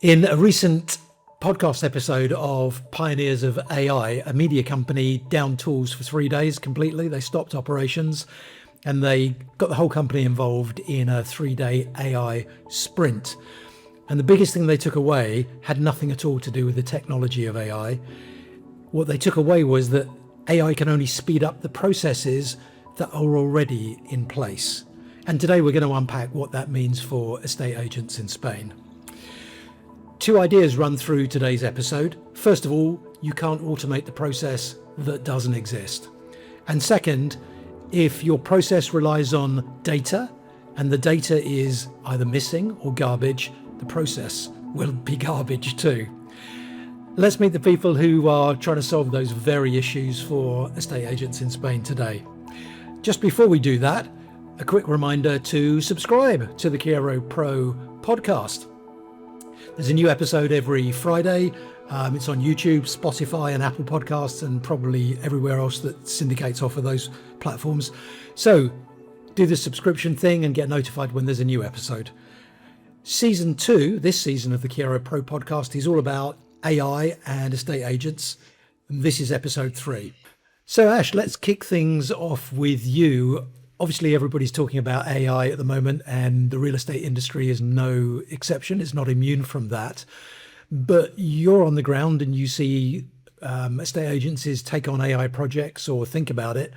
In a recent podcast episode of Pioneers of AI, a media company downed tools for 3 days completely. They stopped operations and they got the whole company involved in a 3-day AI sprint. And the biggest thing they took away had nothing at all to do with the technology of AI. What they took away was that AI can only speed up the processes that are already in place. And today we're going to unpack what that means for estate agents in Spain. 2 ideas run through today's episode. First of all, you can't automate the process that doesn't exist. And second, if your process relies on data and the data is either missing or garbage, the process will be garbage too. Let's meet the people who are trying to solve those very issues for estate agents in Spain today. Just before we do that, a quick reminder to subscribe to the Kyero Pro Podcast. There's a new episode every Friday. It's on YouTube, Spotify and Apple Podcasts and probably everywhere else that syndicates off of those platforms. So do the subscription thing and get notified when there's a new episode. Season 2, this season of the Kyero Pro Podcast, is all about AI and estate agents. And this is episode 3. So Ash, let's kick things off with you. Obviously, everybody's talking about AI at the moment, and the real estate industry is no exception. It's not immune from that. But you're on the ground and you see estate agencies take on AI projects or think about it.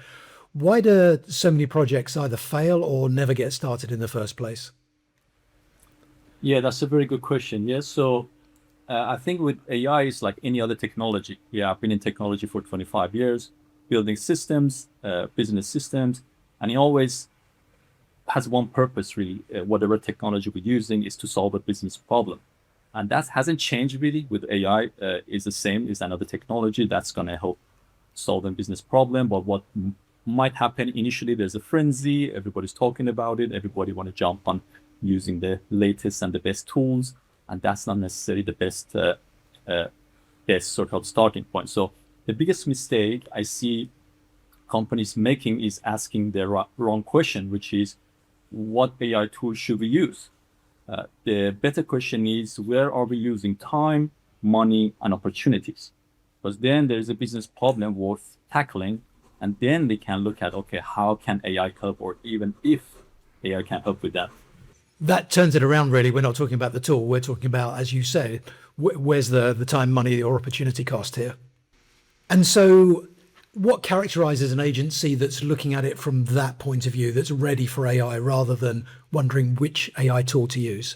Why do so many projects either fail or never get started in the first place? Yeah, that's a very good question. Yeah, so I think with AI, it's like any other technology. Yeah, I've been in technology for 25 years, building systems, business systems. And it always has one purpose, really. Whatever technology we're using is to solve a business problem. And that hasn't changed really with AI. It's the same. It's another technology that's going to help solve a business problem. But what might happen initially, there's a frenzy. Everybody's talking about it. Everybody want to jump on using the latest and the best tools. And that's not necessarily the best sort of starting point. So the biggest mistake I see companies making is asking the wrong question, which is, what AI tools should we use? The better question is, where are we using time, money, and opportunities? Because then there's a business problem worth tackling, and then they can look at, okay, how can AI help, or even if AI can help with that. That turns it around, really. We're not talking about the tool. We're talking about, as you say, where's the time, money, or opportunity cost here? And so what characterizes an agency that's looking at it from that point of view, that's ready for AI rather than wondering which AI tool to use?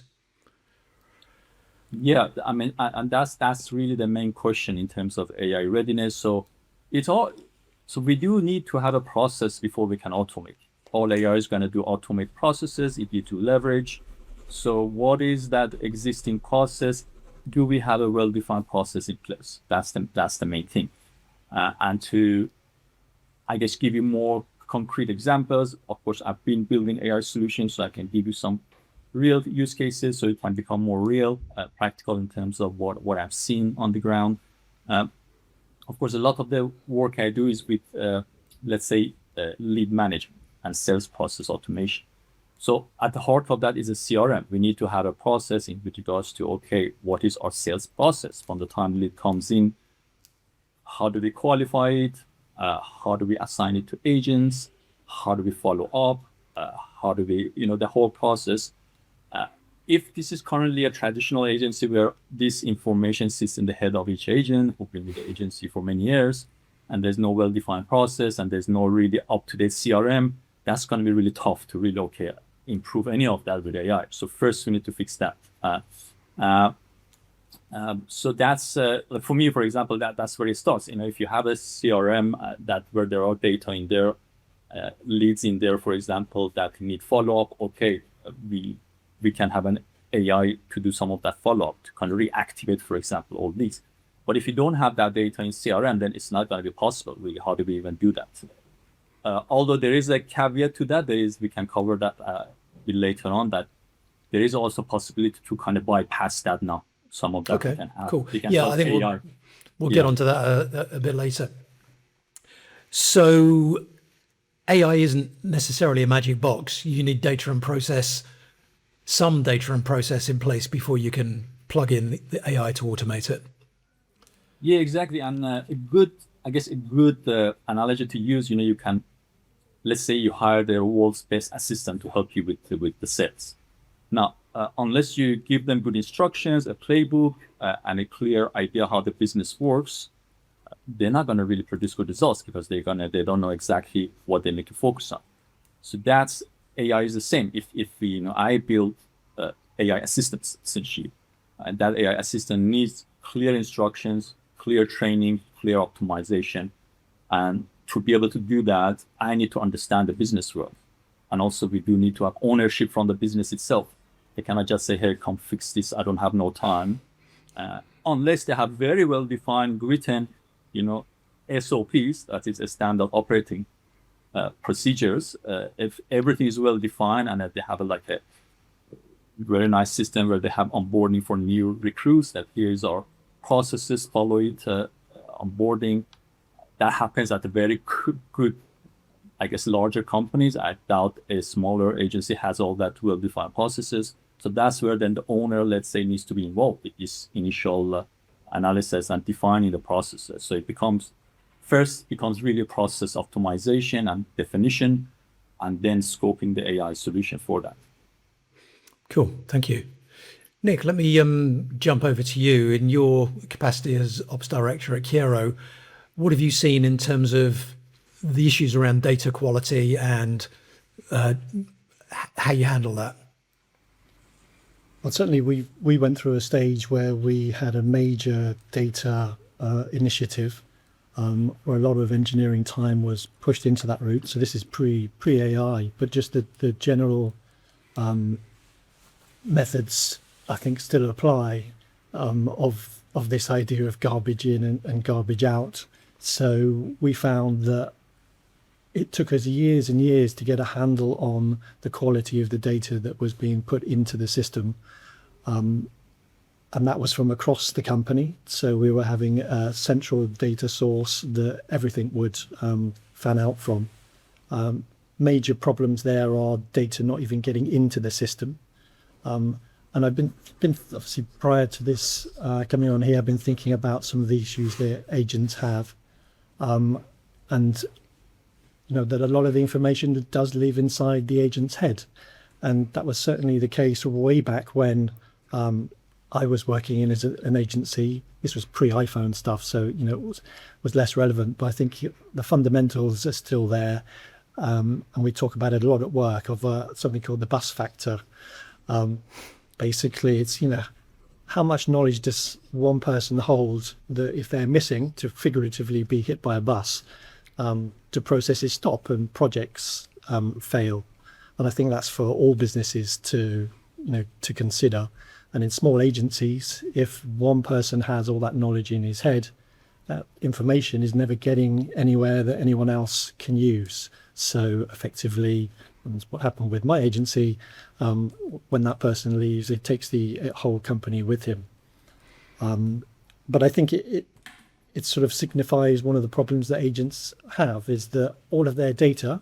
Yeah, I mean, and that's really the main question in terms of AI readiness. So we do need to have a process before we can automate. All AI is going to do automate processes. It needs to leverage. So what is that existing process? Do we have a well-defined process in place? That's the main thing. And to, I guess, give you more concrete examples, of course, I've been building AI solutions, so I can give you some real use cases so it can become more real, practical in terms of what I've seen on the ground. Of course, a lot of the work I do is with, let's say, lead management and sales process automation. So at the heart of that is a CRM. We need to have a process in with regards to, okay, what is our sales process from the time lead comes in? How do we qualify it? How do we assign it to agents? How do we follow up? How do we, the whole process. If this is currently a traditional agency where this information sits in the head of each agent who've been with the agency for many years, and there's no well-defined process and there's no really up-to-date CRM, that's going to be really tough to really, improve any of that with AI. So first we need to fix that. So that's for me, for example, that's where it starts. If you have a CRM that where there are data in there, leads in there, for example, that need follow-up, okay, we can have an AI to do some of that follow-up to kind of reactivate, for example, all these. But if you don't have that data in CRM, then it's not going to be possible. Really, how do we even do that? Although there is a caveat to that, we can cover that a bit later on, that there is also possibility to kind of bypass that now. Some of that okay, we can have. Cool. Yeah, I think we'll get onto that a bit later. So AI isn't necessarily a magic box. You need data and process, some data and process in place before you can plug in the AI to automate it. Yeah, exactly. And a good analogy to use, you can, let's say you hire the world's best assistant to help you with the sales. Now, unless you give them good instructions, a playbook, and a clear idea how the business works, they're not going to really produce good results because they don't know exactly what they need to focus on. So that's AI is the same. If I build AI assistants essentially, and that AI assistant needs clear instructions, clear training, clear optimization, and to be able to do that, I need to understand the business world, and also we do need to have ownership from the business itself. They cannot just say, "Hey, come fix this. I don't have no time," unless they have very well defined, written, SOPs, that is a standard operating procedures. If everything is well defined and that they have a very nice system where they have onboarding for new recruits, that here's our processes, follow it, onboarding. That happens at a very good, I guess, larger companies. I doubt a smaller agency has all that well-defined processes. So that's where then the owner, let's say, needs to be involved with this initial analysis and defining the processes. So it becomes really a process optimization and definition, and then scoping the AI solution for that. Cool, thank you. Nick, let me jump over to you. In your capacity as Ops Director at Kyero, what have you seen in terms of the issues around data quality and how you handle that? Well, certainly we went through a stage where we had a major data initiative where a lot of engineering time was pushed into that route. So this is pre-AI, but just the general methods, I think, still apply of this idea of garbage in and garbage out. So we found that it took us years and years to get a handle on the quality of the data that was being put into the system. And that was from across the company. So we were having a central data source that everything would fan out from. Major problems there are data not even getting into the system. And I've been obviously, prior to this coming on here, I've been thinking about some of the issues that agents have. And that a lot of the information does live inside the agent's head. And that was certainly the case way back when I was working in as an agency. This was pre-iPhone stuff, so it was less relevant. But I think the fundamentals are still there, and we talk about it a lot at work of something called the bus factor. Basically, it's how much knowledge does one person hold that if they're missing, to figuratively be hit by a bus, do processes stop and projects fail. And I think that's for all businesses to consider. And in small agencies, if one person has all that knowledge in his head, that information is never getting anywhere that anyone else can use. So effectively, and that's what happened with my agency, when that person leaves, it takes the whole company with him. But I think it sort of signifies one of the problems that agents have, is that all of their data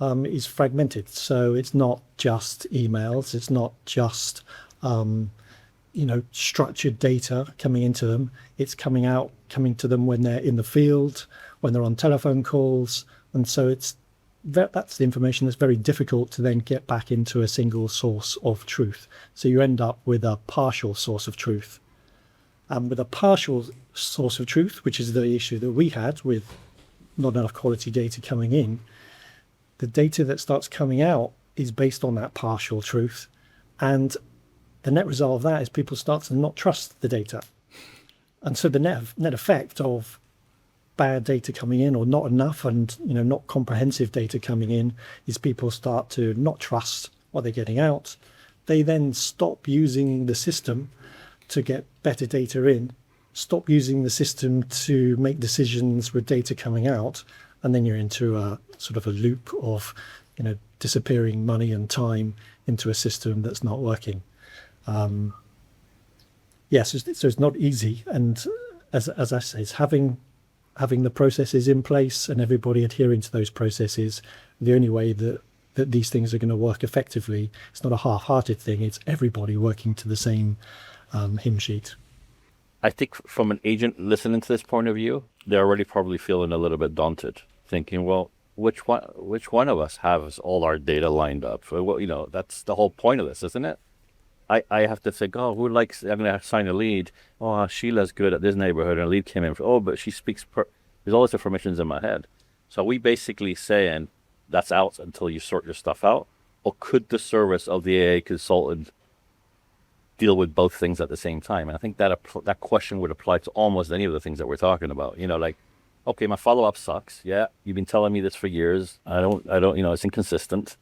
is fragmented. So it's not just emails, it's not just structured data coming into them. It's coming to them when they're in the field, when they're on telephone calls, and so that's the information that's very difficult to then get back into a single source of truth. So you end up with a partial source of truth. And with a partial source of truth, which is the issue that we had with not enough quality data coming in, the data that starts coming out is based on that partial truth. And the net result of that is people start to not trust the data. And so the net effect of bad data coming in, or not enough and not comprehensive data coming in, is people start to not trust what they're getting out. They then stop using the system to get better data in, stop using the system to make decisions with data coming out, and then you're into a sort of a loop of disappearing money and time into a system that's not working. So it's not easy, and as I say, it's having the processes in place and everybody adhering to those processes. The only way that these things are going to work effectively, it's not a half-hearted thing, it's everybody working to the same hymn sheet. I think from an agent listening to this point of view, they're already probably feeling a little bit daunted, thinking, well, which one of us has all our data lined up? Well, that's the whole point of this, isn't it? I have to think, oh, I'm going to sign a lead. Oh, Sheila's good at this neighborhood, and a lead came in. Oh, but she speaks, there's all this information in my head. So are we basically saying that's out until you sort your stuff out? Or could the service of the AI consultant deal with both things at the same time? And I think that question would apply to almost any of the things that we're talking about. Like, okay, my follow-up sucks. Yeah, you've been telling me this for years. I don't, it's inconsistent.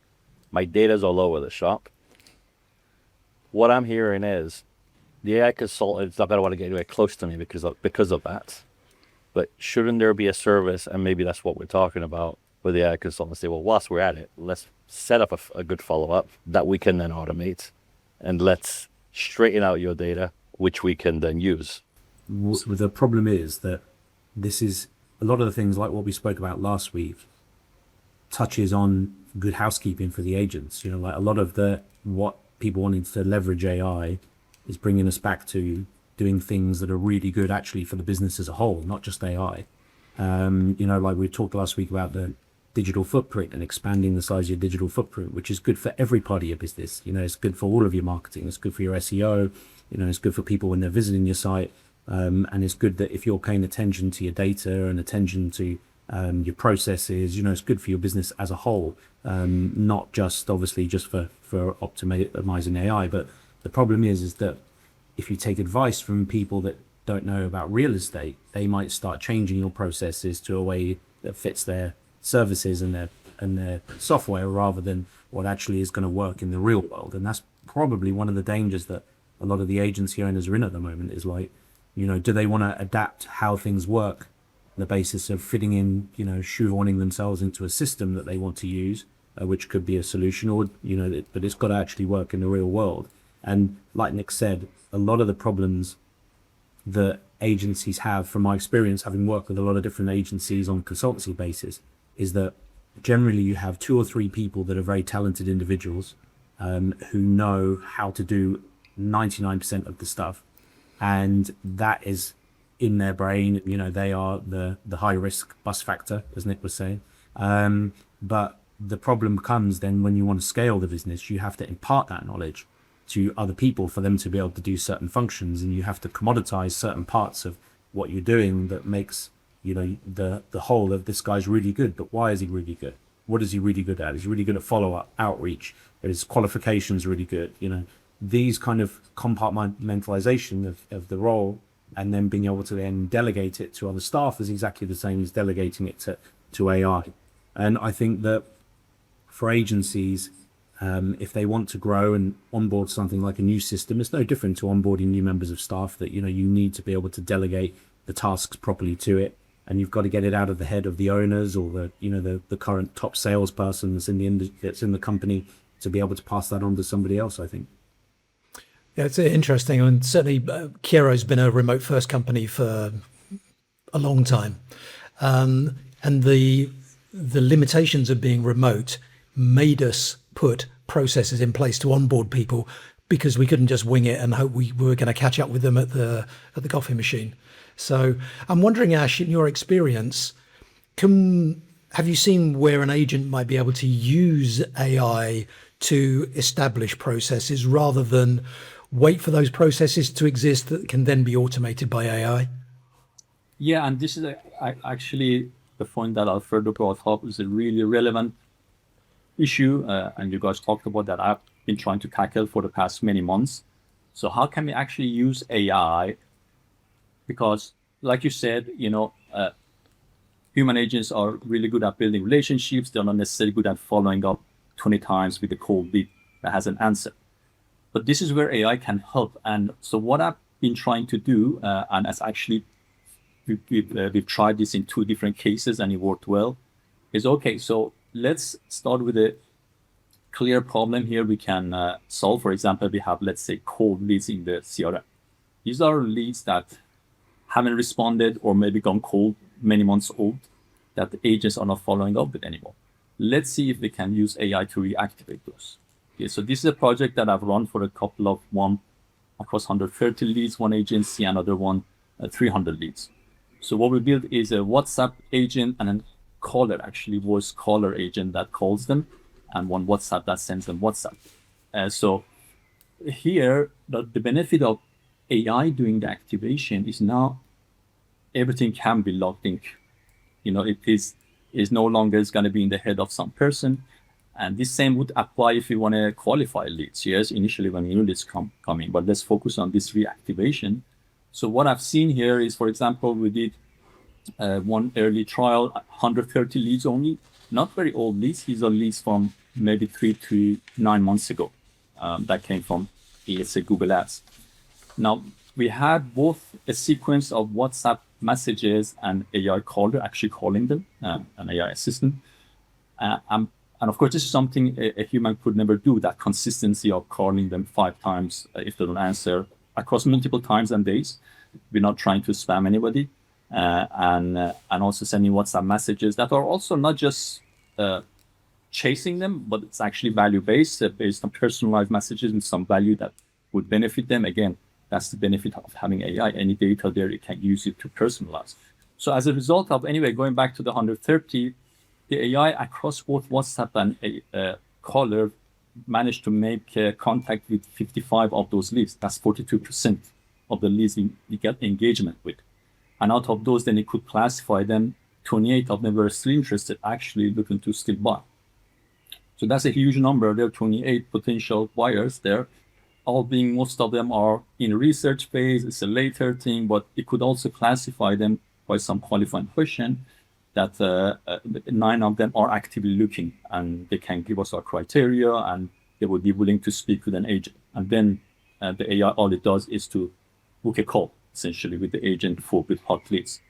My data's all over the shop. What I'm hearing is the AI consultant's not going to want to get anywhere close to me because of that. But shouldn't there be a service, and maybe that's what we're talking about, where the AI consultant say, well, whilst we're at it, let's set up a good follow-up that we can then automate, and let's straighten out your data, which we can then use. The problem is that this is a lot of the things like what we spoke about last week touches on good housekeeping for the agents. Like a lot of what people wanting to leverage AI is bringing us back to doing things that are really good actually for the business as a whole, not just AI. Like we talked last week about the digital footprint and expanding the size of your digital footprint, which is good for every part of your business. It's good for all of your marketing. It's good for your SEO. It's good for people when they're visiting your site. And it's good that if you're paying attention to your data and attention to your processes, it's good for your business as a whole, not just obviously just for optimizing AI. But the problem is that if you take advice from people that don't know about real estate, they might start changing your processes to a way that fits their services and their software rather than what actually is going to work in the real world. And that's probably one of the dangers that a lot of the agency owners are in at the moment, is like, do they want to adapt how things work on the basis of fitting in, shoehorning themselves into a system that they want to use, which could be a solution, or, but it's got to actually work in the real world. And like Nick said, a lot of the problems that agencies have, from my experience, having worked with a lot of different agencies on a consultancy basis, is that generally you have 2 or 3 people that are very talented individuals who know how to do 99% of the stuff. And that is in their brain, they are the high risk bus factor, as Nick was saying. But the problem comes then when you want to scale the business, you have to impart that knowledge to other people for them to be able to do certain functions, and you have to commoditize certain parts of what you're doing that makes the whole of this guy's really good. But why is he really good? What is he really good at? He's really good at follow-up, outreach. His qualifications really good. These kind of compartmentalization of the role, and then being able to then delegate it to other staff, is exactly the same as delegating it to AI. And I think that for agencies, if they want to grow and onboard something like a new system, it's no different to onboarding new members of staff, that you need to be able to delegate the tasks properly to it, and you've got to get it out of the head of the owners or the current top salesperson that's in the company, to be able to pass that on to somebody else, I think. Yeah, it's interesting, and certainly Kyero's been a remote first company for a long time, and the limitations of being remote made us put processes in place to onboard people, because we couldn't just wing it and hope we were going to catch up with them at the coffee machine. So I'm wondering, Ash, in your experience, have you seen where an agent might be able to use AI to establish processes rather than wait for those processes to exist that can then be automated by AI? Yeah, and this is actually the point that Alfredo brought up is a really relevant issue, and you guys talked about that I've been trying to tackle for the past many months. So how can we actually use AI? Because like you said, human agents are really good at building relationships. They're not necessarily good at following up 20 times with a cold lead that has an answer. But this is where AI can help. And so what I've been trying to do, and as actually we've tried this in 2 different cases and it worked well, is okay, so let's start with a clear problem here we can solve. For example, we have, let's say, cold leads in the CRM. These are leads that haven't responded or maybe gone cold, many months old, that the agents are not following up with anymore. Let's see if we can use AI to reactivate those. Okay, so this is a project that I've run for a couple of months across 130 leads, one agency, another one 300 leads. So what we built is a WhatsApp agent and a caller, actually voice caller agent that calls them, and one WhatsApp that sends them WhatsApp. So here, the benefit of AI doing the activation is now everything can be logged in. It is no longer going to be in the head of some person. And this same would apply if you want to qualify leads. Yes, initially when new leads come in, but let's focus on this reactivation. So what I've seen here is, for example, we did one early trial, 130 leads only, not very old leads. These are leads from maybe 3 to 9 months ago. That came from, let's say, Google Ads. Now, we had both a sequence of WhatsApp messages and AI caller actually calling them, an AI assistant. And of course, this is something a human could never do, that consistency of calling them 5 times if they don't answer across multiple times and days. We're not trying to spam anybody. And also sending WhatsApp messages that are also not just chasing them, but it's actually value-based, based on personalized messages and some value that would benefit them. Again, that's the benefit of having AI. Any data there, you can use it to personalize. So as a result of, anyway, going back to the 130, the AI across both WhatsApp and a caller managed to make contact with 55 of those leads. That's 42% of the leads we get engagement with. And out of those, then it could classify them. 28 of them were still interested, actually looking to still buy. So that's a huge number. There are 28 potential buyers there, all being, most of them are in research phase. It's a later thing, but it could also classify them by some qualifying question that 9 of them are actively looking, and they can give us our criteria, and they would be willing to speak with an agent. And then the AI, all it does is to book a call, essentially, with the agent with hot leads.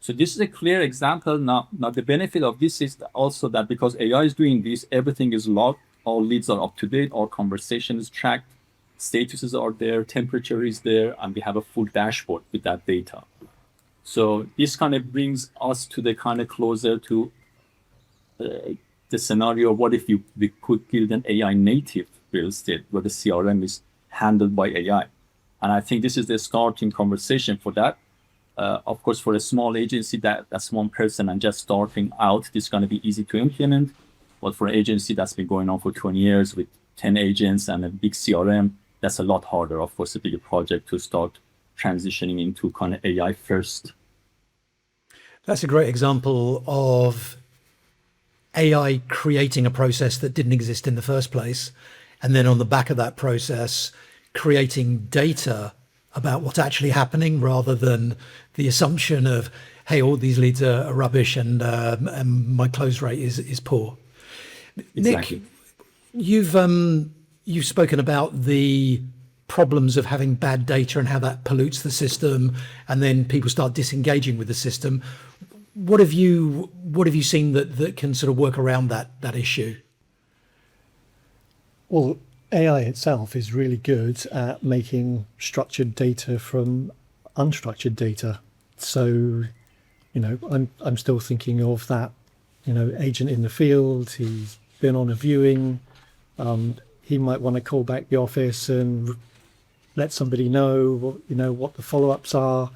So this is a clear example. Now the benefit of this is also that because AI is doing this, everything is logged, all leads are up to date, all conversation is tracked, statuses are there, temperature is there, and we have a full dashboard with that data. So this kind of brings us to the kind of closer to the scenario, what if we could build an AI native real estate where the CRM is handled by AI? And I think this is the starting conversation for that. Of course, for a small agency, that's one person and just starting out, this is going to be easy to implement. But for an agency that's been going on for 20 years with 10 agents and a big CRM, that's a lot harder, of course, a bigger project to start transitioning into kind of AI first. That's a great example of AI creating a process that didn't exist in the first place. And then on the back of that process, creating data about what's actually happening rather than the assumption of, hey, all these leads are rubbish and my close rate is poor. Exactly. Nick, you've spoken about the problems of having bad data and how that pollutes the system, and then people start disengaging with the system. What have you seen that can sort of work around that issue? Well, AI itself is really good at making structured data from unstructured data. So, I'm still thinking of that, agent in the field. He's been on a viewing. He might want to call back the office and let somebody know, what the follow-ups are.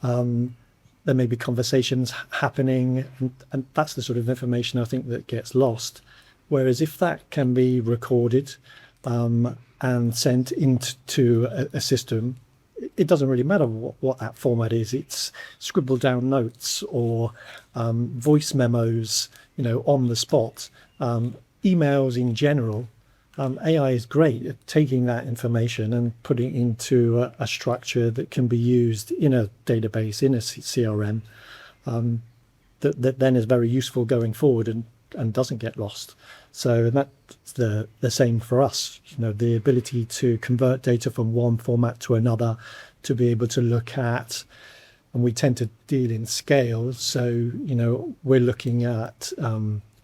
There may be conversations happening, and that's the sort of information I think that gets lost. Whereas if that can be recorded and sent into a system, it doesn't really matter what that format is. It's scribbled down notes or voice memos, on the spot, emails in general. AI is great at taking that information and putting it into a structure that can be used in a database, in a CRM, that then is very useful going forward and doesn't get lost. So that's the same for us, the ability to convert data from one format to another, to be able to look at, and we tend to deal in scale. So, we're looking at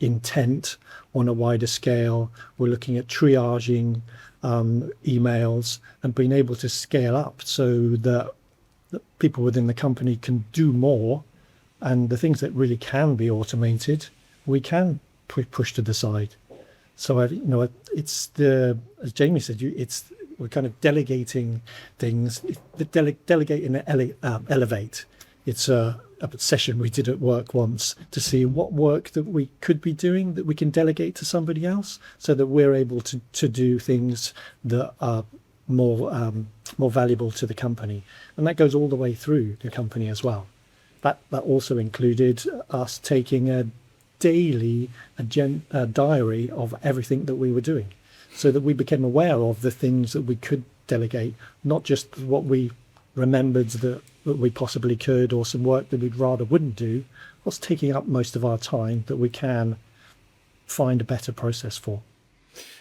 intent on a wider scale. We're looking at triaging emails and being able to scale up so that people within the company can do more, and the things that really can be automated, we can push to the side. So it's as Jamie said, we're kind of delegating things. The delegate and elevate. It's a session we did at work once to see what work that we could be doing that we can delegate to somebody else, so that we're able to do things that are more valuable to the company. And that goes all the way through the company as well. That also included us taking a daily diary of everything that we were doing, so that we became aware of the things that we could delegate, not just what we remembered that we possibly could, or some work that we'd rather wouldn't do, what's taking up most of our time that we can find a better process for.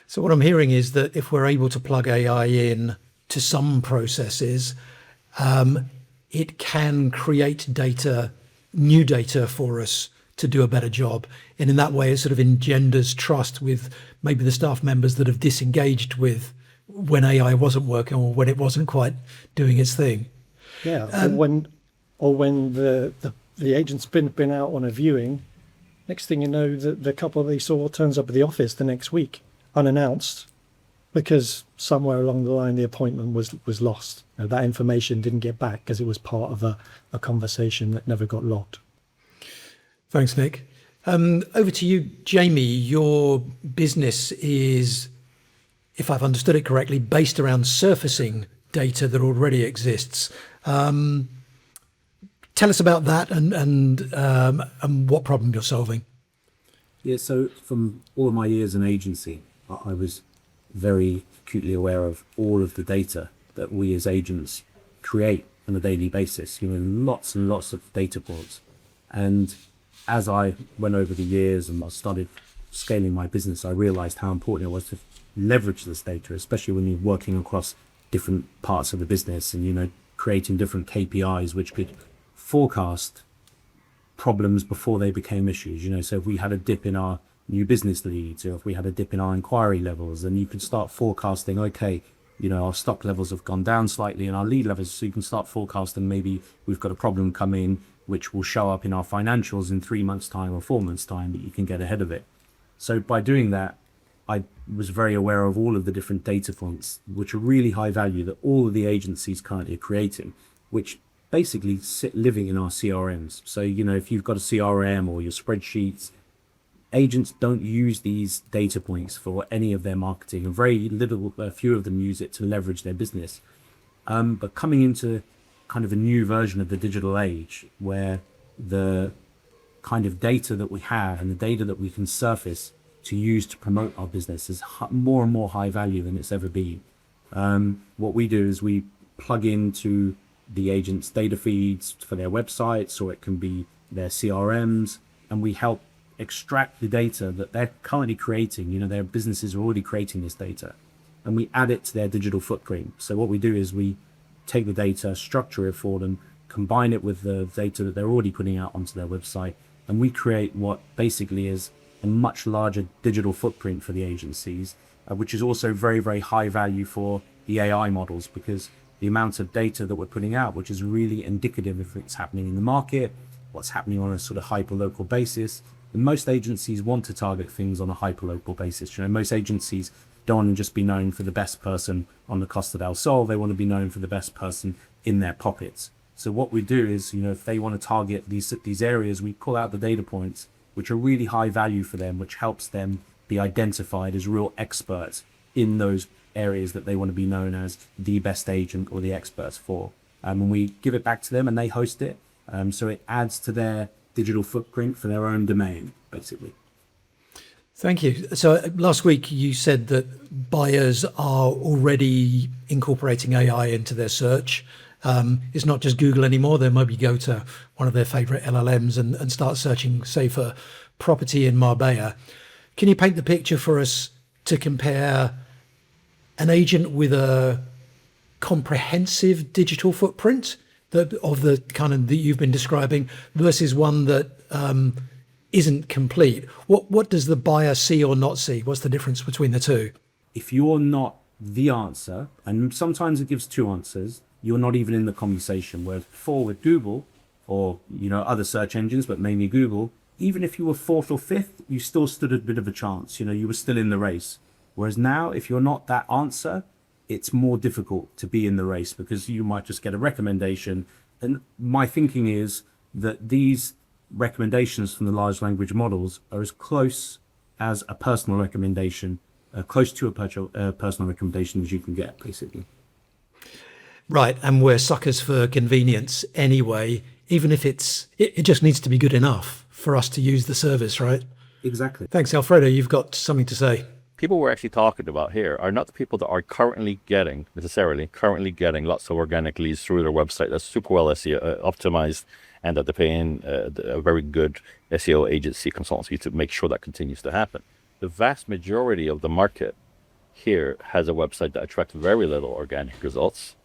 So what I'm hearing is that if we're able to plug AI in to some processes, it can create data, new data for us to do a better job. And in that way, it sort of engenders trust with maybe the staff members that have disengaged with when AI wasn't working or when it wasn't quite doing its thing. Yeah, or when the agent's been out on a viewing, next thing you know, the couple they saw turns up at the office the next week, unannounced, because somewhere along the line the appointment was lost. You know, that information didn't get back because it was part of a conversation that never got logged. Thanks, Nick. Over to you, Jamie. Your business is, if I've understood it correctly, based around surfacing data that already exists. Tell us about that and what problem you're solving. Yeah, so from all of my years in agency, I was very acutely aware of all of the data that we as agents create on a daily basis, lots and lots of data points. And as I went over the years and I started scaling my business, I realized how important it was to leverage this data, especially when you're working across different parts of the business and, creating different KPIs which could forecast problems before they became issues. So if we had a dip in our new business leads, or if we had a dip in our inquiry levels, then you can start forecasting, okay, our stock levels have gone down slightly and our lead levels, so you can start forecasting maybe we've got a problem come in which will show up in our financials in 3 months' time or 4 months' time, but you can get ahead of it. So by doing that, I was very aware of all of the different data points, which are really high value, that all of the agencies currently are creating, which basically sit living in our CRMs. So, if you've got a CRM or your spreadsheets, agents don't use these data points for any of their marketing, and a few of them use it to leverage their business. But coming into kind of a new version of the digital age, where the kind of data that we have and the data that we can surface to use to promote our business is more and more high value than it's ever been. What we do is we plug into the agents' data feeds for their websites, or it can be their CRMs, and we help extract the data that they're currently creating. Their businesses are already creating this data, and we add it to their digital footprint. So what we do is we take the data, structure it for them, combine it with the data that they're already putting out onto their website, and we create what basically is a much larger digital footprint for the agencies, which is also very, very high value for the AI models, because the amount of data that we're putting out, which is really indicative of what's happening in the market, what's happening on a sort of hyper-local basis. And most agencies want to target things on a hyper-local basis. Most agencies don't want to just be known for the best person on the Costa del Sol. They want to be known for the best person in their pockets. So what we do is, if they want to target these areas, we pull out the data points, which are really high value for them, which helps them be identified as real experts in those areas that they want to be known as the best agent or the experts for. And we give it back to them and they host it. So it adds to their digital footprint for their own domain, basically. Thank you. So last week you said that buyers are already incorporating AI into their search. It's not just Google anymore. They maybe go to one of their favorite LLMs and start searching, say, for property in Marbella. Can you paint the picture for us to compare an agent with a comprehensive digital footprint of the kind of that you've been describing versus one that isn't complete? What does the buyer see or not see? What's the difference between the two? If you're not the answer, and sometimes it gives two answers, you're not even in the conversation. Whereas before with Google or other search engines, but mainly Google, even if you were fourth or fifth, you still stood a bit of a chance. You were still in the race. Whereas now, if you're not that answer, it's more difficult to be in the race because you might just get a recommendation. And my thinking is that these recommendations from the large language models are as close as a personal recommendation, close to a personal recommendation as you can get, basically. Right, and we're suckers for convenience anyway, even if it just needs to be good enough for us to use the service, right? Exactly. Thanks, Alfredo. You've got something to say. People we're actually talking about here are not the people that are currently getting lots of organic leads through their website that's super well SEO optimized, and that they're paying a very good SEO agency consultancy to make sure that continues to happen. The vast majority of the market here has a website that attracts very little organic results,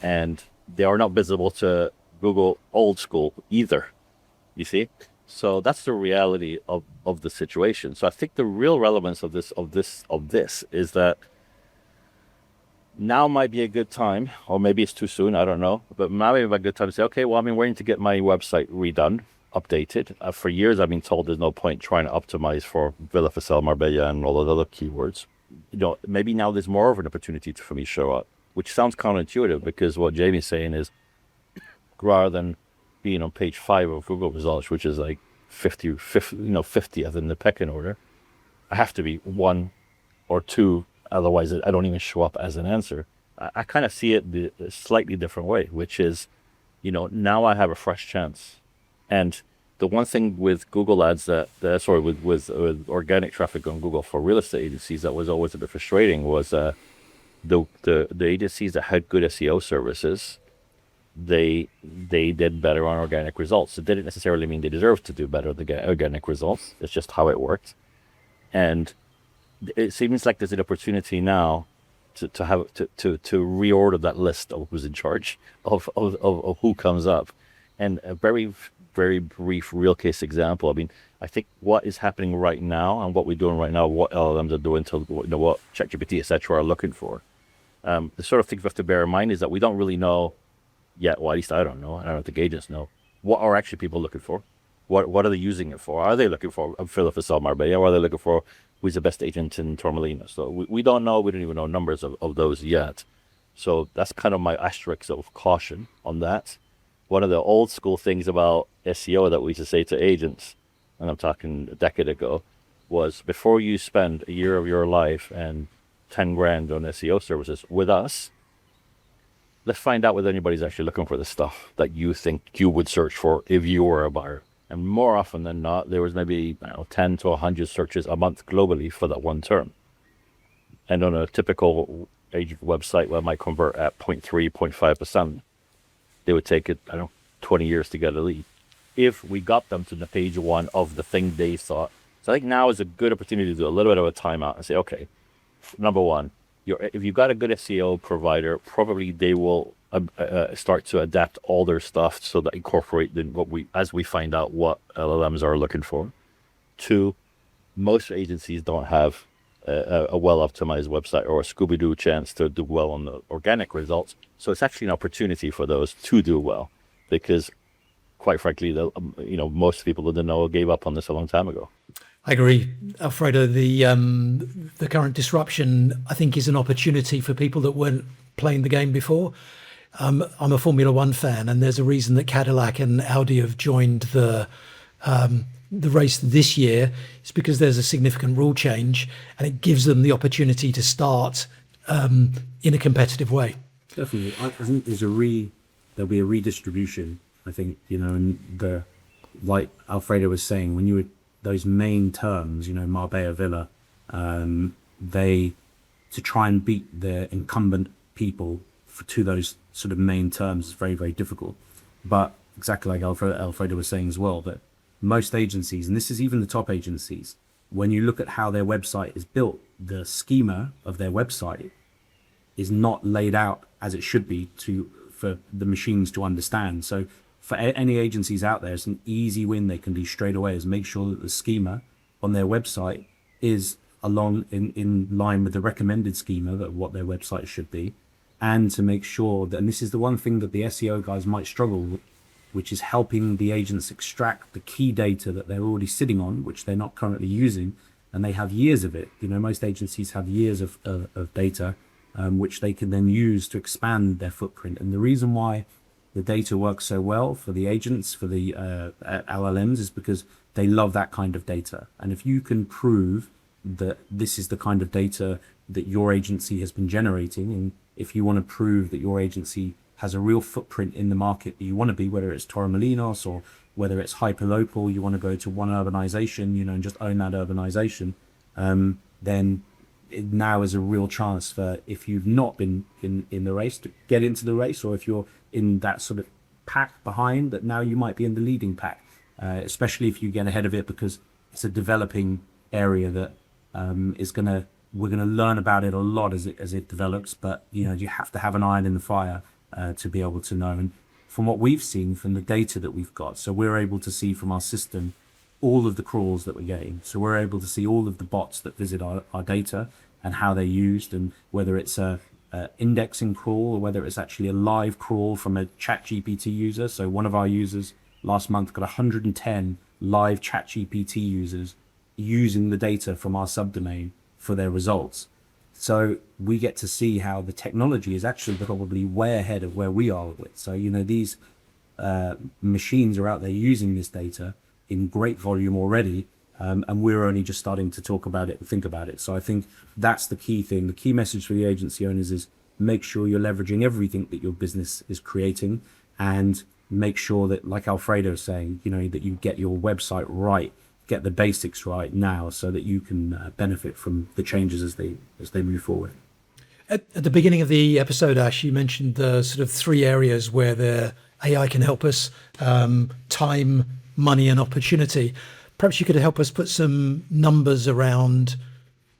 and they are not visible to Google old school either, you see? So that's the reality of the situation. So I think the real relevance of this is that now might be a good time, or maybe it's too soon, I don't know, but now might be a good time to say, okay, well, I've been waiting to get my website redone, updated. For years, I've been told there's no point trying to optimize for Villa Fasel, Marbella, and all those other keywords. Maybe now there's more of an opportunity for me to show up, which sounds counterintuitive because what Jamie's saying is, rather than being on page 5 of Google results, which is like 50th in the pecking order, I have to be 1 or 2. Otherwise, I don't even show up as an answer. I kind of see it a slightly different way, which is, now I have a fresh chance. And the one thing with Google ads with organic traffic on Google for real estate agencies that was always a bit frustrating was the agencies that had good SEO services, they did better on organic results. It didn't necessarily mean they deserved to do better the organic results. It's just how it worked. And it seems like there's an opportunity now to reorder that list of who's in charge of who comes up. And a very, very brief real case example. I mean, I think what is happening right now and what we're doing right now, what LLMs are doing to what ChatGPT, etc. are looking for. The sort of thing we have to bear in mind is that we don't really know yet, well, at least I don't know, and I don't think agents know, what are actually people looking for? What are they using it for? Are they looking for a Villa Fasel Marbella, or are they looking for who's the best agent in Torremolino? So we don't know. We don't even know numbers of those yet. So that's kind of my asterisk of caution on that. One of the old school things about SEO that we used to say to agents, and I'm talking a decade ago, was before you spend a year of your life and 10 grand on SEO services with us, let's find out whether anybody's actually looking for the stuff that you think you would search for if you were a buyer. And more often than not, there was maybe 10 to 100 searches a month globally for that one term. And on a typical agent website where I might convert at 0.3, 0.5%, they would take it, 20 years to get a lead. If we got them to the page 1 of the thing they thought. So I think now is a good opportunity to do a little bit of a timeout and say, okay, number one, if you've got a good SEO provider, probably they will start to adapt all their stuff so that incorporate as we find out what LLMs are looking for. 2, most agencies don't have a well-optimized website or a Scooby-Doo chance to do well on the organic results. So it's actually an opportunity for those to do well, because quite frankly, most people that didn't know gave up on this a long time ago. I agree, Alfredo. The current disruption, I think, is an opportunity for people that weren't playing the game before. I'm a Formula One fan, and there's a reason that Cadillac and Audi have joined the race this year. It's because there's a significant rule change, and it gives them the opportunity to start in a competitive way. Definitely, I think there'll be a redistribution. I think and like Alfredo was saying, when you were those main terms, Marbella, Villa, to try and beat the incumbent people to those sort of main terms is very, very difficult. But exactly like Alfredo was saying as well, that most agencies, and this is even the top agencies, when you look at how their website is built, the schema of their website is not laid out as it should be for the machines to understand. So for any agencies out there, it's an easy win they can do straight away, is make sure that the schema on their website is in line with the recommended schema of what their website should be, and to make sure that, and this is the one thing that the SEO guys might struggle with, which is helping the agents extract the key data that they're already sitting on, which they're not currently using, and they have years of it. Most agencies have years of data which they can then use to expand their footprint. And the reason why the data works so well for the agents, for the LLMs, is because they love that kind of data. And if you can prove that this is the kind of data that your agency has been generating, and if you want to prove that your agency has a real footprint in the market that you want to be, whether it's Torremolinos or whether it's hyperlocal, you want to go to one urbanization, and just own that urbanization, then it now is a real chance for, if you've not been in the race, to get into the race, or if you're in that sort of pack behind, that now you might be in the leading pack, especially if you get ahead of it, because it's a developing area that we're gonna learn about it a lot as it develops, but you have to have an iron in the fire to be able to know. And from what we've seen from the data that we've got, so we're able to see from our system all of the crawls that we're getting. So we're able to see all of the bots that visit our data and how they're used, and whether it's a indexing crawl or whether it's actually a live crawl from a ChatGPT user. So one of our users last month got 110 live ChatGPT users using the data from our subdomain for their results. So we get to see how the technology is actually probably way ahead of where we are with it. So, these machines are out there using this data in great volume already, and we're only just starting to talk about it and think about it. So I think that's the key thing. The key message for the agency owners is make sure you're leveraging everything that your business is creating, and make sure that, like Alfredo is saying, that you get your website right, get the basics right now, so that you can benefit from the changes as they move forward. At the beginning of the episode, Ash, you mentioned the sort of 3 areas where the AI can help us: time, money, and opportunity. Perhaps you could help us put some numbers around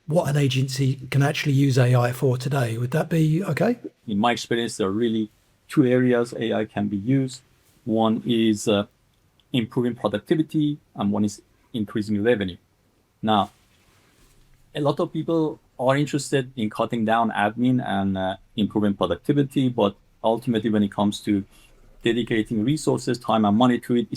what an agency can actually use AI for today. Would that be okay? In my experience, there are really 2 areas AI can be used. One is improving productivity, and one is increasing revenue. Now, a lot of people are interested in cutting down admin and improving productivity, but ultimately when it comes to dedicating resources, time and money to it,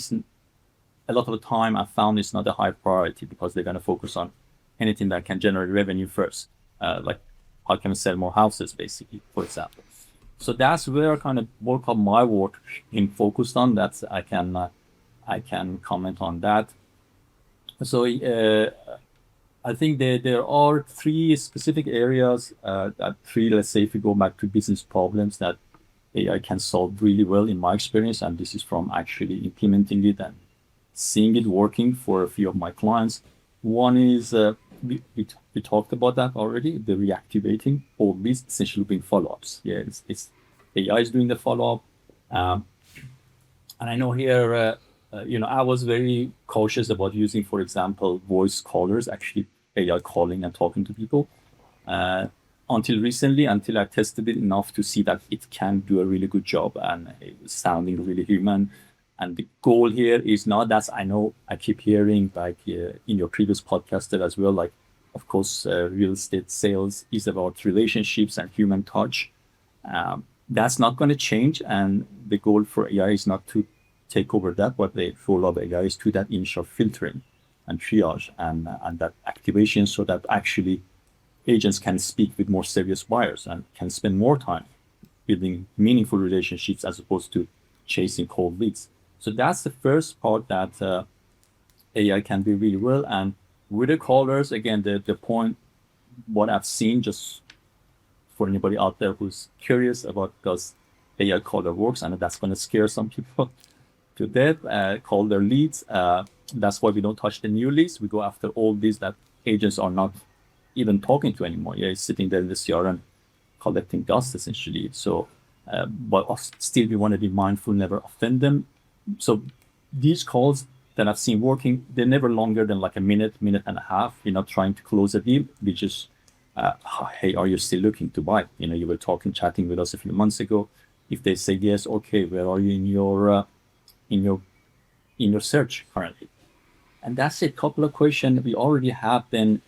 a lot of the time I found it's not a high priority, because they're going to focus on anything that can generate revenue first, like how can we sell more houses, basically, for example. So that's where kind of bulk of my work in focused on. That's I can comment on that. So I think there are 3 specific areas, let's say, if we go back to business problems that AI can solve really well in my experience, and this is from actually implementing it and seeing it working for a few of my clients. One is, we talked about that already, the reactivating, or essentially doing follow-ups. Yeah, it's AI is doing the follow-up. And I know here, I was very cautious about using, for example, voice callers, actually AI calling and talking to people, until recently, until I tested it enough to see that it can do a really good job and it's sounding really human. And the goal here is not that, I know I keep hearing, like in your previous podcast as well, like, of course, real estate sales is about relationships and human touch. That's not going to change. And the goal for AI is not to take over that. What the goal of AI is to that initial filtering and triage and that activation, so that actually agents can speak with more serious buyers and can spend more time building meaningful relationships as opposed to chasing cold leads. So that's the first part that AI can do really well. And with the callers, again, the point, what I've seen, just for anybody out there who's curious about does AI caller works, and that's going to scare some people to death, call their leads. That's why we don't touch the new leads. We go after all these that agents are not even talking to anymore. Yeah, it's sitting there in the CRM collecting dust, essentially. So, but still we want to be mindful, never offend them. So these calls that I've seen working, they're never longer than like a minute and a half. We're not trying to close a deal. We just, hey, are you still looking to buy? You were chatting with us a few months ago. If they say yes, okay, where are you in your search currently? And that's it. Couple of questions. We already have then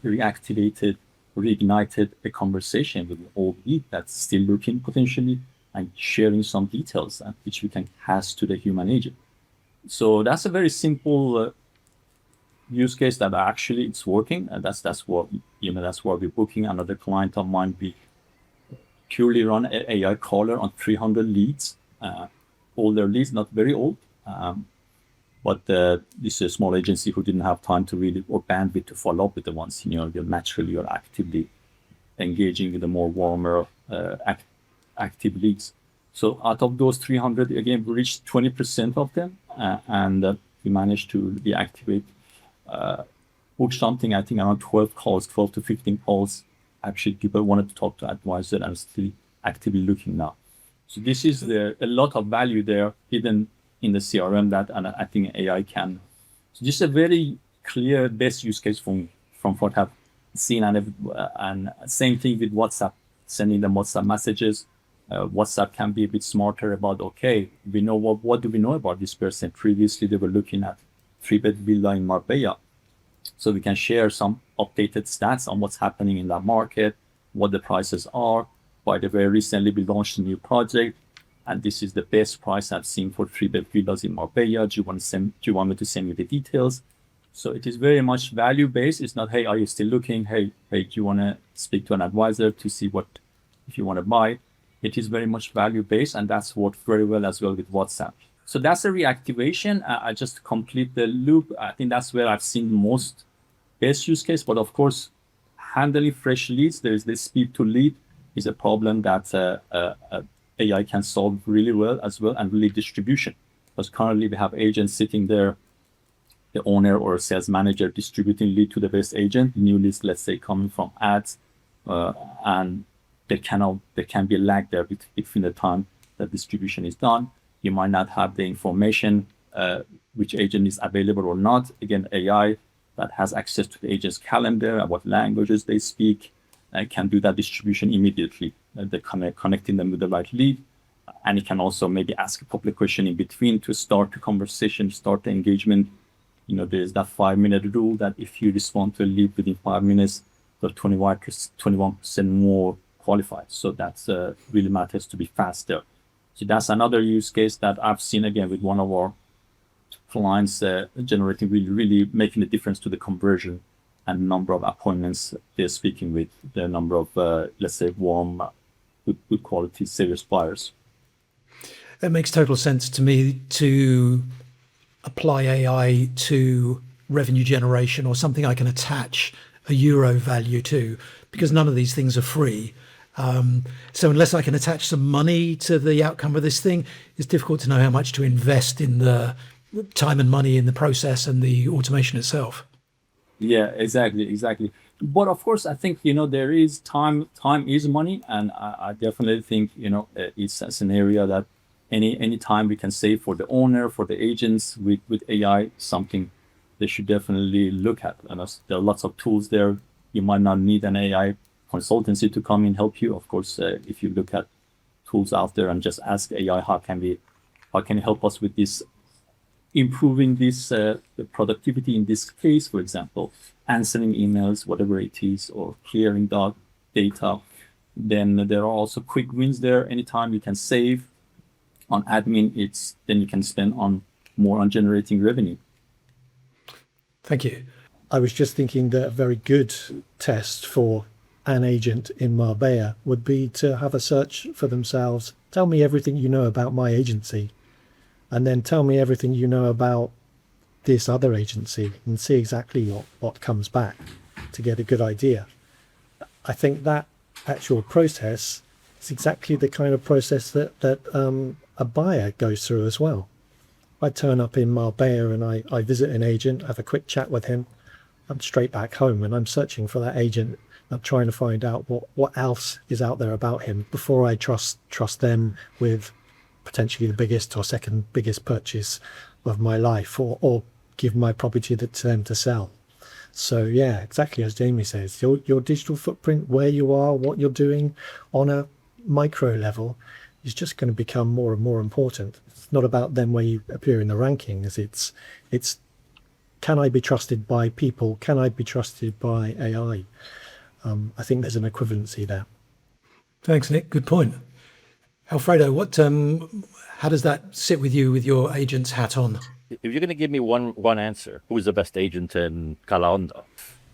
reactivated, reignited a conversation with an old lead that's still looking potentially, and sharing some details which we can pass to the human agent. So that's a very simple use case that actually it's working, and that's what that's why we're booking. Another client of mine, we purely run a AI crawler on 300 leads, older leads, not very old. But this is a small agency who didn't have time to read it or bandwidth to follow up with the ones, you're actively engaging with the more warmer, active leads. So out of those 300, again, we reached 20% of them, and we managed to reactivate, book something, I think around 12 to 15 calls. Actually, people wanted to talk to advisor and still actively looking now. So this is a lot of value there hidden in the CRM that, and I think AI can. So just a very clear best use case from what I've seen, and same thing with WhatsApp, sending them WhatsApp messages. WhatsApp can be a bit smarter about, okay, we know what do we know about this person? Previously, they were looking at 3-bed villa in Marbella. So we can share some updated stats on what's happening in that market, what the prices are. By the way, recently we launched a new project, and this is the best price I've seen for 3-bed villas in Marbella. Do you want me to send you the details? So it is very much value-based. It's not, hey, are you still looking? Hey, do you want to speak to an advisor to see if you want to buy? It is very much value-based, and that's worked very well as well with WhatsApp. So that's a reactivation. I just complete the loop. I think that's where I've seen most best use case. But of course, handling fresh leads, there's this speed to lead is a problem that AI can solve really well as well, and really distribution. Because currently we have agents sitting there, the owner or sales manager distributing lead to the best agent, new leads, let's say, coming from ads, and there can be a lag there between the time that distribution is done. You might not have the information which agent is available or not. Again, AI that has access to the agent's calendar and what languages they speak can do that distribution immediately. They're connecting them with the right lead. And it can also maybe ask a couple of questions in between to start the conversation, start the engagement. There's that 5-minute rule that if you respond to a lead within 5 minutes, the 21% more qualified. So that's really matters to be faster. So that's another use case that I've seen again with one of our clients generating really making a difference to the conversion and number of appointments they're speaking with, the number of, let's say, warm, good quality, serious buyers. It makes total sense to me to apply AI to revenue generation or something I can attach a euro value to, because none of these things are free. So unless I can attach some money to the outcome of this thing, it's difficult to know how much to invest in the time and money in the process and the automation itself. Yeah, exactly. But of course, I think, there is time is money. And I definitely think, it's an area that any time we can save for the owner, for the agents with AI, something they should definitely look at. And there are lots of tools there. You might not need an AI consultancy to come and help you. Of course, if you look at tools out there and just ask AI, how can you help us with this, improving this the productivity in this case, for example, answering emails, whatever it is, or clearing data. Then there are also quick wins there. Anytime you can save on admin, then you can spend more on generating revenue. Thank you. I was just thinking that a very good test for an agent in Marbella would be to have a search for themselves. Tell me everything you know about my agency, and then tell me everything you know about this other agency, and see exactly what comes back to get a good idea. I think that actual process is exactly the kind of process that a buyer goes through as well. I turn up in Marbella and I visit an agent, have a quick chat with him. I'm straight back home and I'm searching for that agent. I'm trying to find out what else is out there about him before I trust them with potentially the biggest or second biggest purchase of my life, or give my property to them to sell. So yeah, exactly as Jamie says, your digital footprint, where you are, what you're doing on a micro level is just going to become more and more important. It's not about then where you appear in the rankings. It's can I be trusted by people? Can I be trusted by AI? I think there's an equivalency there. Thanks, Nick. Good point. Alfredo, how does that sit with you with your agent's hat on? If you're going to give me one answer, who's the best agent in Cala Honda?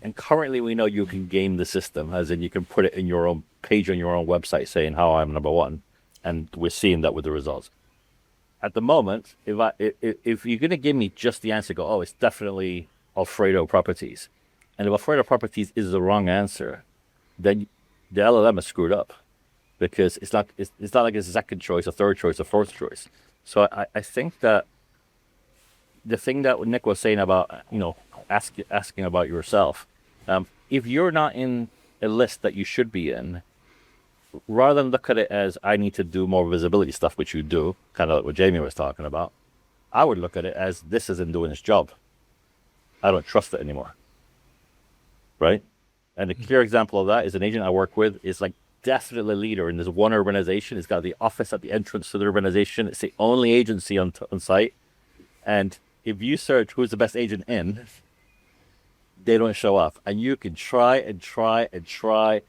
And currently we know you can game the system, as in you can put it in your own page on your own website saying how I'm number one. And we're seeing that with the results. At the moment, if you're going to give me just the answer, go, oh, it's definitely Alfredo properties. And if Alfredo properties is the wrong answer, then the LLM is screwed up, because it's not like it's a second choice, a third choice, a fourth choice. So I think that the thing that Nick was saying about, asking about yourself, if you're not in a list that you should be in, rather than look at it as I need to do more visibility stuff, which you do, kind of like what Jamie was talking about, I would look at it as this isn't doing its job. I don't trust it anymore. Right? And a clear example of that is an agent I work with is like definitely a leader in this one urbanization. It's got the office at the entrance to the urbanization. It's the only agency on site. And if you search who's the best agent in, they don't show up. And you can try and try and try,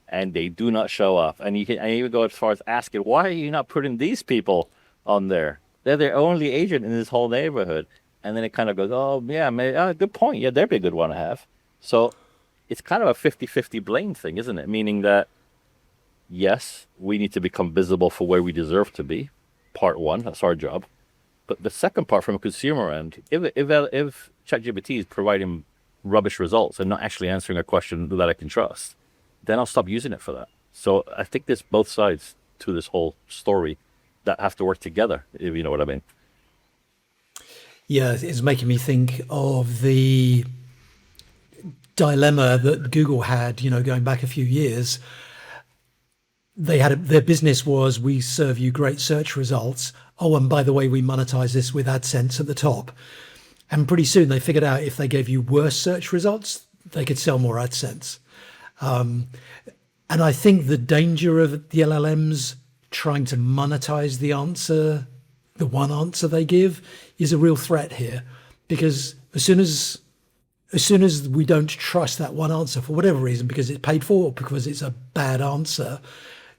and they do not show up. And you can even go as far as asking, why are you not putting these people on there? They're the only agent in this whole neighborhood. And then it kind of goes, oh, yeah, maybe, good point. Yeah, they'd be a good one to have. So it's kind of a 50-50 blame thing, isn't it? Meaning that, yes, we need to become visible for where we deserve to be. Part one, that's our job. But the second part, from a consumer end, if ChatGPT is providing rubbish results and not actually answering a question that I can trust, then I'll stop using it for that. So I think there's both sides to this whole story that have to work together, if you know what I mean. Yeah, it's making me think of the dilemma that Google had, going back a few years. They had their business was, we serve you great search results. Oh, and by the way, we monetize this with AdSense at the top. And pretty soon they figured out if they gave you worse search results, they could sell more AdSense. And I think the danger of the LLMs trying to monetize the answer, the one answer they give, is a real threat here. Because as soon as we don't trust that one answer for whatever reason, because it's paid for or because it's a bad answer,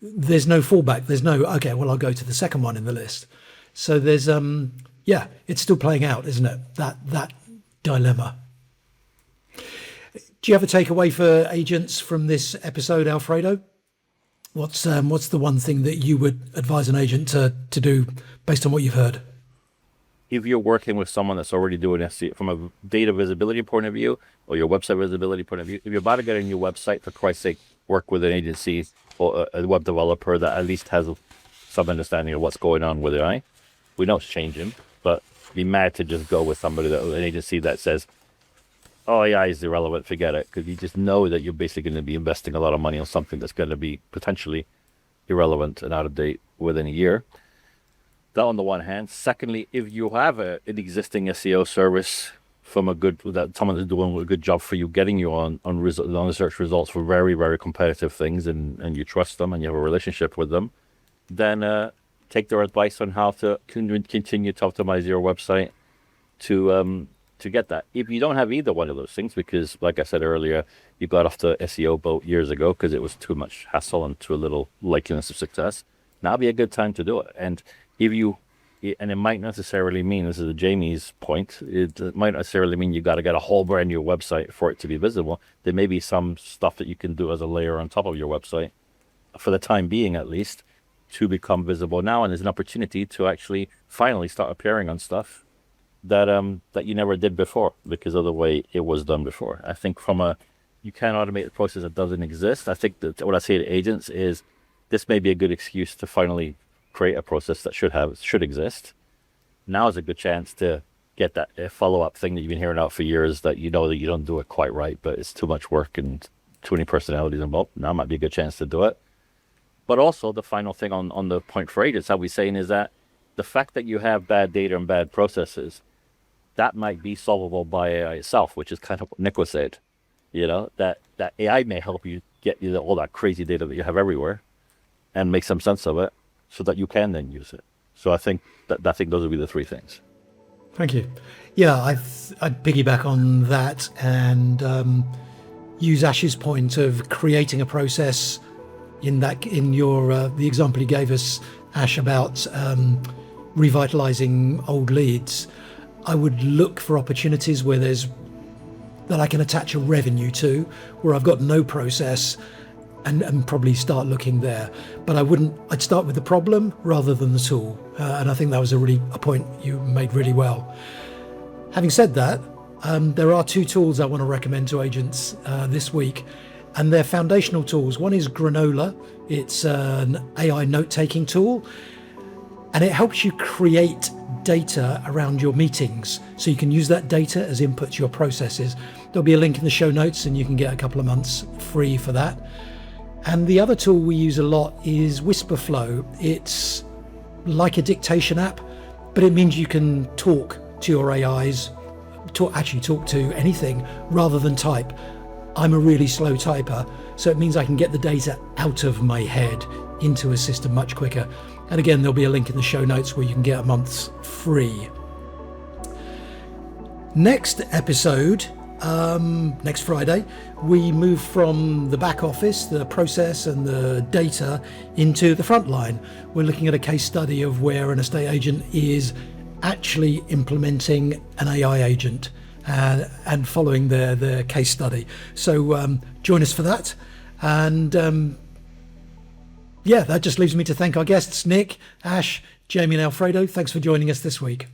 there's no fallback. There's no, okay, well, I'll go to the second one in the list. So there's, it's still playing out, isn't it? That dilemma. Do you have a takeaway for agents from this episode, Alfredo? What's the one thing that you would advise an agent to do based on what you've heard? If you're working with someone that's already doing SEO from a data visibility point of view or your website visibility point of view, if you're about to get a new website, for Christ's sake, work with an agency or a web developer that at least has some understanding of what's going on with AI. We know it's changing, but be mad to just go with somebody, an agency that says, oh, AI is irrelevant, forget it, because you just know that you're basically going to be investing a lot of money on something that's going to be potentially irrelevant and out of date within a year. That on the one hand. Secondly, if you have an existing SEO service from someone is doing a good job for you, getting you on the search results for very, very competitive things, and you trust them and you have a relationship with them, then take their advice on how to continue to optimize your website to get that. If you don't have either one of those things, because like I said earlier, you got off the SEO boat years ago because it was too much hassle and too little likeliness of success, now would be a good time to do it. And it might necessarily mean, this is Jamie's point, it might necessarily mean you got to get a whole brand new website for it to be visible. There may be some stuff that you can do as a layer on top of your website, for the time being at least, to become visible now. And there's an opportunity to actually finally start appearing on stuff that you never did before because of the way it was done before. I think you can automate the process that doesn't exist. I think that what I say to agents is this may be a good excuse to finally create a process that should exist. Now is a good chance to get that follow-up thing that you've been hearing out for years that you know that you don't do it quite right, but it's too much work and too many personalities involved. Now might be a good chance to do it. But also the final thing on the point for agents, I'll be saying, is that the fact that you have bad data and bad processes, that might be solvable by AI itself, which is kind of what Nick was said. That AI may help you get all that crazy data that you have everywhere and make some sense of it so that you can then use it. So I think those would be the three things. Thank you. Yeah, I'd piggyback on that and use Ash's point of creating a process in your the example he gave us, Ash, about revitalizing old leads. I would look for opportunities where there's that I can attach a revenue to, where I've got no process, and probably start looking there. But I'd start with the problem rather than the tool. And I think that was a point you made really well. Having said that, there are 2 tools I want to recommend to agents this week, and they're foundational tools. One is Granola. It's an AI note-taking tool, and it helps you create data around your meetings, so you can use that data as input to your processes. There'll be a link in the show notes, and you can get a couple of months free for that. And the other tool we use a lot is Whisperflow. It's like a dictation app, but it means you can talk to your AIs, talk to anything rather than type. I'm a really slow typer, so it means I can get the data out of my head into a system much quicker. And again, there'll be a link in the show notes where you can get a month's free. Next episode, next Friday, we move from the back office, the process and the data, into the front line. We're looking at a case study of where an estate agent is actually implementing an AI agent and following their case study. So join us for that. And that just leaves me to thank our guests, Nick, Ash, Jamie and Alfredo. Thanks for joining us this week.